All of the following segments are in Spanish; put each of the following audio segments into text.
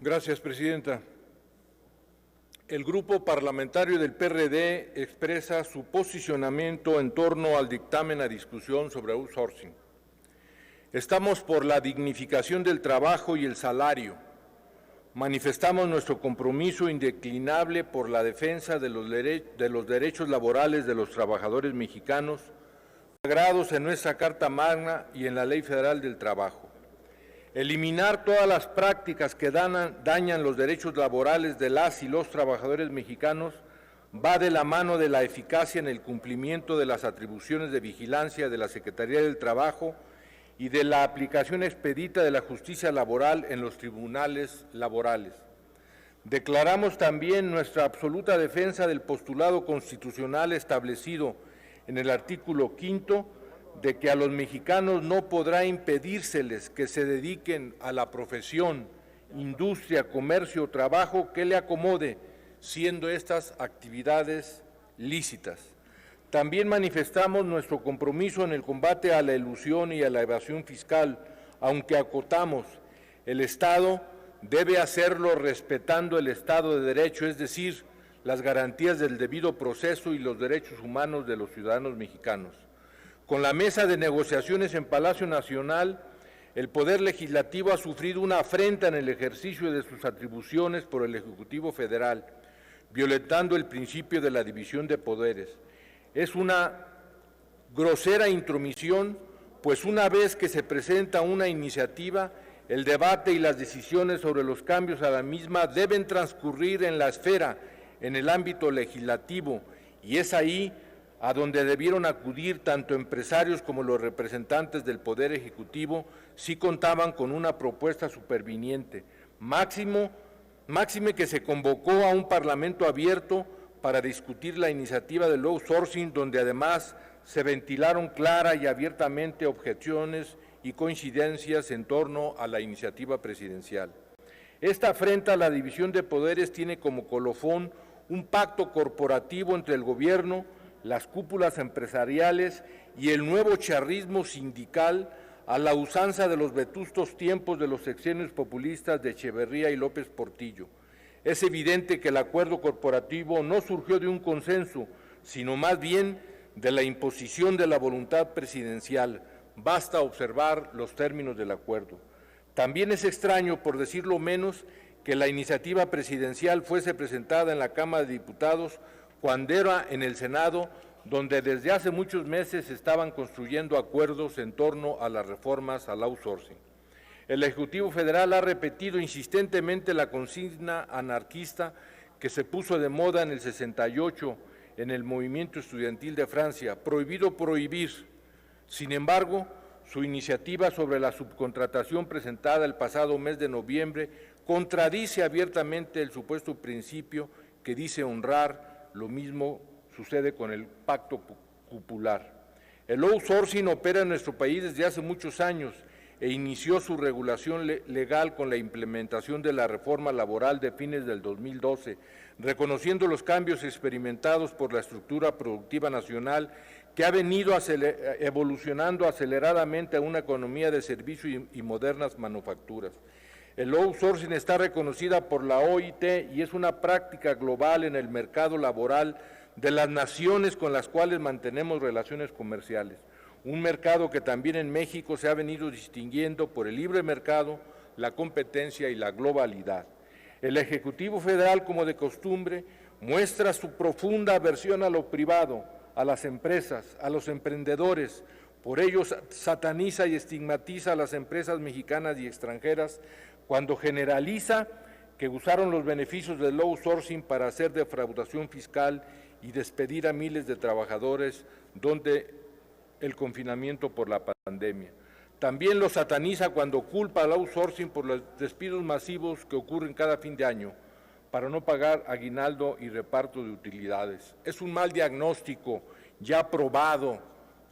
Gracias, presidenta. El Grupo Parlamentario del PRD expresa su posicionamiento en torno al dictamen a discusión sobre outsourcing. Estamos por la dignificación del trabajo y el salario. Manifestamos nuestro compromiso indeclinable por la defensa de los derechos laborales de los trabajadores mexicanos, consagrados en nuestra Carta Magna y en la Ley Federal del Trabajo. Eliminar todas las prácticas que dañan los derechos laborales de las y los trabajadores mexicanos va de la mano de la eficacia en el cumplimiento de las atribuciones de vigilancia de la Secretaría del Trabajo y de la aplicación expedita de la justicia laboral en los tribunales laborales. Declaramos también nuestra absoluta defensa del postulado constitucional establecido en el artículo 5 de que a los mexicanos no podrá impedírseles que se dediquen a la profesión, industria, comercio o trabajo que le acomode, siendo estas actividades lícitas. También manifestamos nuestro compromiso en el combate a la elusión y a la evasión fiscal, aunque acotamos, el Estado debe hacerlo respetando el Estado de Derecho, es decir, las garantías del debido proceso y los derechos humanos de los ciudadanos mexicanos. Con la mesa de negociaciones en Palacio Nacional, el Poder Legislativo ha sufrido una afrenta en el ejercicio de sus atribuciones por el Ejecutivo Federal, violentando el principio de la división de poderes. Es una grosera intromisión, pues una vez que se presenta una iniciativa, el debate y las decisiones sobre los cambios a la misma deben transcurrir en la esfera, en el ámbito legislativo, y es ahí a donde debieron acudir tanto empresarios como los representantes del Poder Ejecutivo si contaban con una propuesta superviniente. Máxime que se convocó a un parlamento abierto para discutir la iniciativa del outsourcing, donde además se ventilaron clara y abiertamente objeciones y coincidencias en torno a la iniciativa presidencial. Esta afrenta a la división de poderes tiene como colofón un pacto corporativo entre el gobierno, las cúpulas empresariales y el nuevo charrismo sindical a la usanza de los vetustos tiempos de los sexenios populistas de Echeverría y López Portillo. Es evidente que el acuerdo corporativo no surgió de un consenso, sino más bien de la imposición de la voluntad presidencial. Basta observar los términos del acuerdo. También es extraño, por decirlo menos, que la iniciativa presidencial fuese presentada en la Cámara de Diputados cuando era en el Senado, donde desde hace muchos meses se estaban construyendo acuerdos en torno a las reformas al outsourcing. El Ejecutivo Federal ha repetido insistentemente la consigna anarquista que se puso de moda en el 68 en el movimiento estudiantil de Francia, prohibido prohibir. Sin embargo, su iniciativa sobre la subcontratación presentada el pasado mes de noviembre contradice abiertamente el supuesto principio que dice honrar. Lo mismo sucede con el pacto cupular. El outsourcing opera en nuestro país desde hace muchos años e inició su regulación legal con la implementación de la reforma laboral de fines del 2012, reconociendo los cambios experimentados por la estructura productiva nacional que ha venido evolucionando aceleradamente a una economía de servicio y modernas manufacturas. El outsourcing está reconocida por la OIT y es una práctica global en el mercado laboral de las naciones con las cuales mantenemos relaciones comerciales. Un mercado que también en México se ha venido distinguiendo por el libre mercado, la competencia y la globalidad. El Ejecutivo Federal, como de costumbre, muestra su profunda aversión a lo privado, a las empresas, a los emprendedores. Por ello sataniza y estigmatiza a las empresas mexicanas y extranjeras cuando generaliza que usaron los beneficios del outsourcing para hacer defraudación fiscal y despedir a miles de trabajadores durante el confinamiento por la pandemia. También lo sataniza cuando culpa al outsourcing por los despidos masivos que ocurren cada fin de año para no pagar aguinaldo y reparto de utilidades. Es un mal diagnóstico ya probado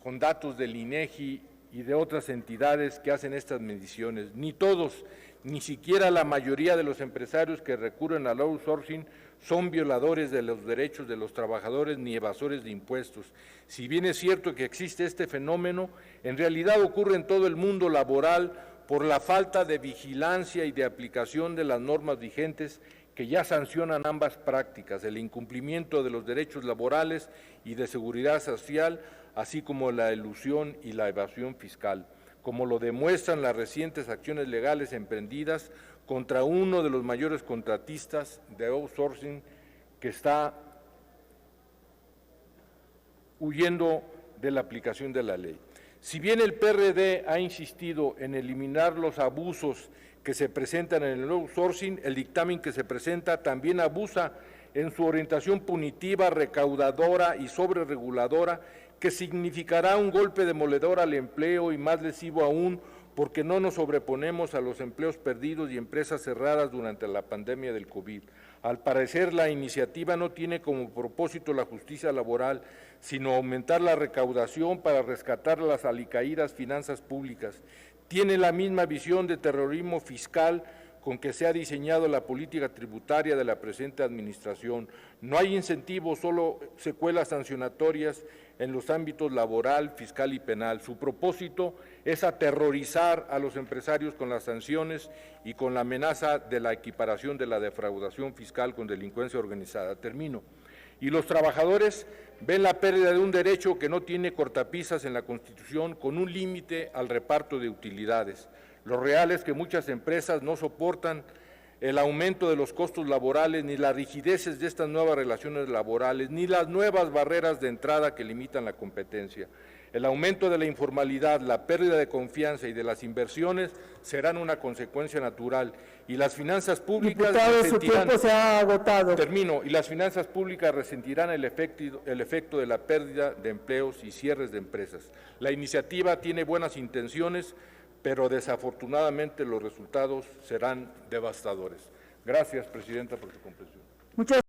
con datos del INEGI y de otras entidades que hacen estas mediciones. Ni todos, ni siquiera la mayoría de los empresarios que recurren al outsourcing son violadores de los derechos de los trabajadores ni evasores de impuestos. Si bien es cierto que existe este fenómeno, en realidad ocurre en todo el mundo laboral por la falta de vigilancia y de aplicación de las normas vigentes que ya sancionan ambas prácticas, el incumplimiento de los derechos laborales y de seguridad social, así como la elusión y la evasión fiscal, como lo demuestran las recientes acciones legales emprendidas contra uno de los mayores contratistas de outsourcing que está huyendo de la aplicación de la ley. Si bien el PRD ha insistido en eliminar los abusos que se presentan en el outsourcing, el dictamen que se presenta también abusa en su orientación punitiva, recaudadora y sobrereguladora, que significará un golpe demoledor al empleo y más lesivo aún porque no nos sobreponemos a los empleos perdidos y empresas cerradas durante la pandemia del COVID. Al parecer, la iniciativa no tiene como propósito la justicia laboral, sino aumentar la recaudación para rescatar las alicaídas finanzas públicas. Tiene la misma visión de terrorismo fiscal con que se ha diseñado la política tributaria de la presente administración. No hay incentivos, solo secuelas sancionatorias en los ámbitos laboral, fiscal y penal. Su propósito es aterrorizar a los empresarios con las sanciones y con la amenaza de la equiparación de la defraudación fiscal con delincuencia organizada. Termino. Y los trabajadores ven la pérdida de un derecho que no tiene cortapisas en la Constitución, con un límite al reparto de utilidades. Lo real es que muchas empresas no soportan el aumento de los costos laborales, ni las rigideces de estas nuevas relaciones laborales, ni las nuevas barreras de entrada que limitan la competencia. El aumento de la informalidad, la pérdida de confianza y de las inversiones serán una consecuencia natural, y las finanzas públicas Diputado, su tiempo se ha agotado. Termino. Y las finanzas públicas resentirán el efecto de la pérdida de empleos y cierres de empresas. La iniciativa tiene buenas intenciones, pero desafortunadamente los resultados serán devastadores. Gracias, Presidenta, por su comprensión. Muchas